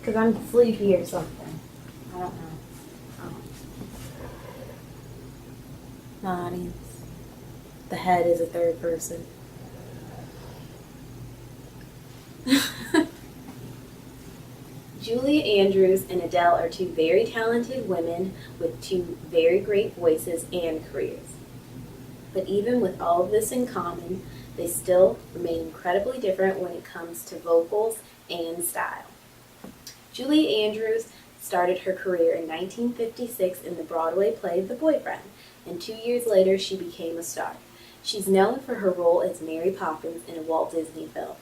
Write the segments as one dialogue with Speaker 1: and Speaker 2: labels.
Speaker 1: Because I'm sleepy or something. I don't know. Audience. The head is a third person. Julia Andrews and Adele are two very talented women with two very great voices and careers. But even with all of this in common, they still remain incredibly different when it comes to vocals and style. Julia Andrews started her career in 1956 in the Broadway play The Boyfriend, and 2 years later she became a star. She's known for her role as Mary Poppins in a Walt Disney film.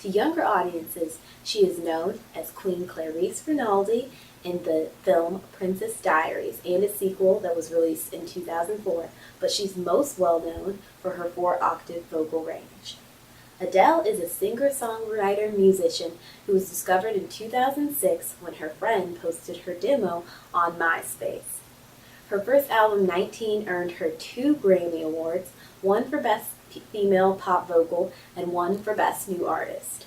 Speaker 1: To younger audiences, she is known as Queen Clarice Rinaldi in the film Princess Diaries and a sequel that was released in 2004, but she's most well known for her 4-octave vocal range. Adele is a singer-songwriter-musician who was discovered in 2006 when her friend posted her demo on MySpace. Her first album, 19, earned her 2 Grammy Awards, one for Best Female Pop Vocal and one for Best New Artist.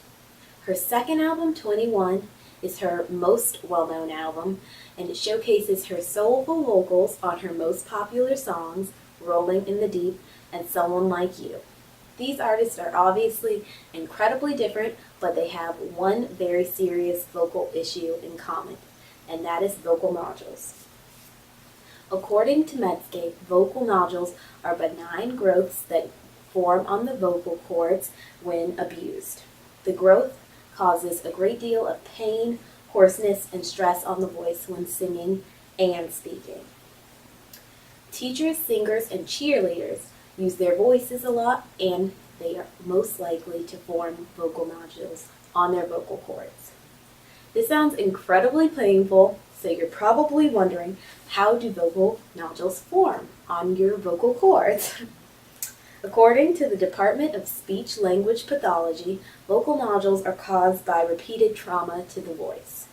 Speaker 1: Her second album, 21, is her most well-known album, and it showcases her soulful vocals on her most popular songs, Rolling in the Deep and Someone Like You. These artists are obviously incredibly different, but they have one very serious vocal issue in common, and that is vocal nodules. According to Medscape, vocal nodules are benign growths that form on the vocal cords when abused. The growth causes a great deal of pain, hoarseness, and stress on the voice when singing and speaking. Teachers, singers, and cheerleaders use their voices a lot, and they are most likely to form vocal nodules on their vocal cords. This sounds incredibly painful, so you're probably wondering, how do vocal nodules form on your vocal cords? According to the Department of Speech-Language Pathology, vocal nodules are caused by repeated trauma to the voice.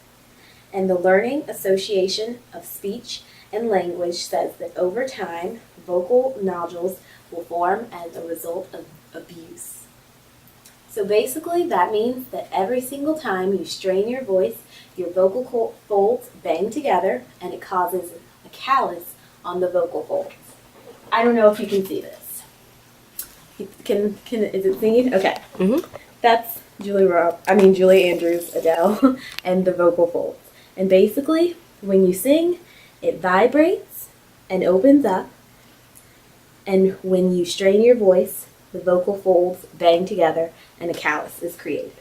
Speaker 1: And the Learning Association of Speech and Language says that over time, vocal nodules will form as a result of abuse. So basically, that means that every single time you strain your voice, your vocal folds bang together, and it causes a callus on the vocal folds. I don't know if you can see this. Is it singing? Okay. That's Julie Andrews, Adele, and the vocal folds. And basically, when you sing, it vibrates and opens up, and when you strain your voice, the vocal folds bang together and a callus is created.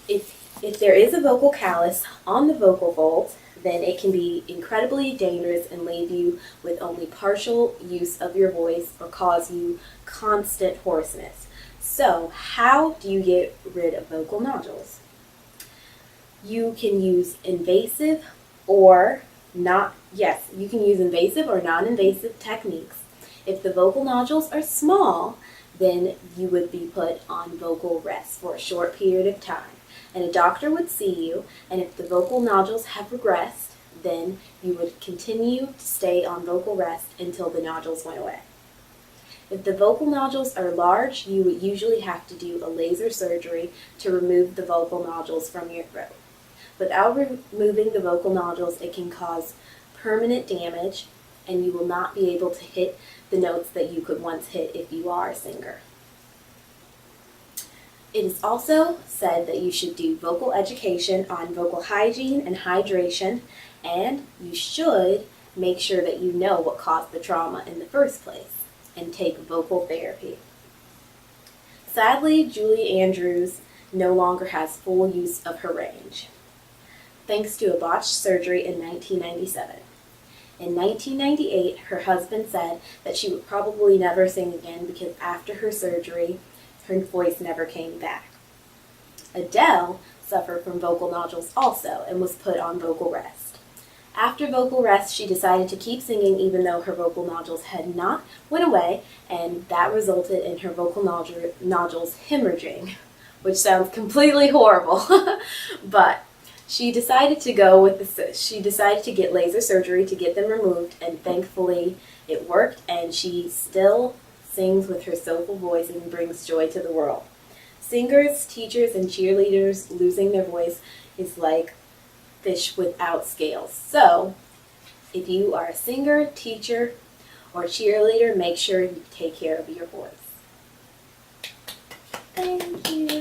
Speaker 1: If there is a vocal callus on the vocal folds, then it can be incredibly dangerous and leave you with only partial use of your voice or cause you constant hoarseness. So, how do you get rid of vocal nodules? You can use invasive or non-invasive techniques. If the vocal nodules are small, then you would be put on vocal rest for a short period of time. And a doctor would see you, and if the vocal nodules have regressed, then you would continue to stay on vocal rest until the nodules went away. If the vocal nodules are large, you would usually have to do a laser surgery to remove the vocal nodules from your throat. Without removing the vocal nodules, it can cause permanent damage, and you will not be able to hit the notes that you could once hit if you are a singer. It is also said that you should do vocal education on vocal hygiene and hydration, and you should make sure that you know what caused the trauma in the first place and take vocal therapy. Sadly, Julie Andrews no longer has full use of her range, thanks to a botched surgery in 1997. In 1998, her husband said that she would probably never sing again because after her surgery, her voice never came back. Adele suffered from vocal nodules also and was put on vocal rest. After vocal rest, she decided to keep singing even though her vocal nodules had not went away, and that resulted in her vocal nodules hemorrhaging, which sounds completely horrible, but she decided to get laser surgery to get them removed, and thankfully it worked, and she still sings with her soulful voice and brings joy to the world. Singers, teachers, and cheerleaders losing their voice is like fish without scales. So, if you are a singer, teacher, or cheerleader, make sure you take care of your voice. Thank you.